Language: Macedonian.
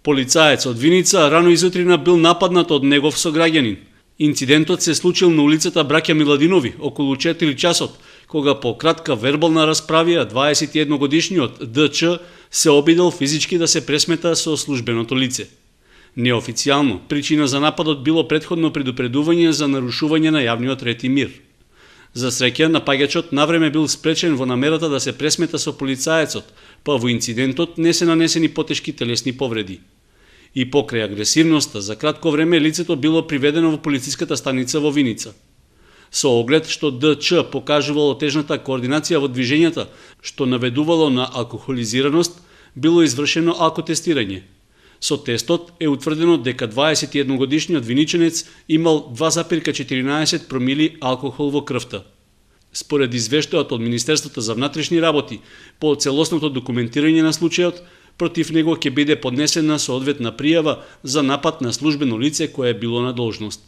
Полицаец од Виница рано изутрина бил нападнат од негов сограѓанин. Инцидентот се случил на улицата Браќа Миладинови околу 4 часот, кога по кратка вербална расправија 21 годишниот ДЧ се обидел физички да се пресмета со службеното лице. Неофицијално, причина за нападот било претходно предупредување за нарушување на јавниот ред и мир. За среќа, напаѓачот навреме бил спречен во намерата да се пресмета со полицаецот, па во инцидентот не се нанесени потешки телесни повреди. И покрај агресивноста, за кратко време лицето било приведено во полициската станица во Виница. Со оглед што ДЧ покажувало тежната координација во движењата, што наведувало на алкохолизираност, било извршено алкотестирање. Со тестот е утврдено дека 21 годишниот виниченец имал 2,14 промили алкохол во крвта. Според извештајот од Министерството за внатрешни работи, по целосното документирање на случајот, против него ќе биде поднесена соодветна пријава за напад на службено лице кое е било на должност.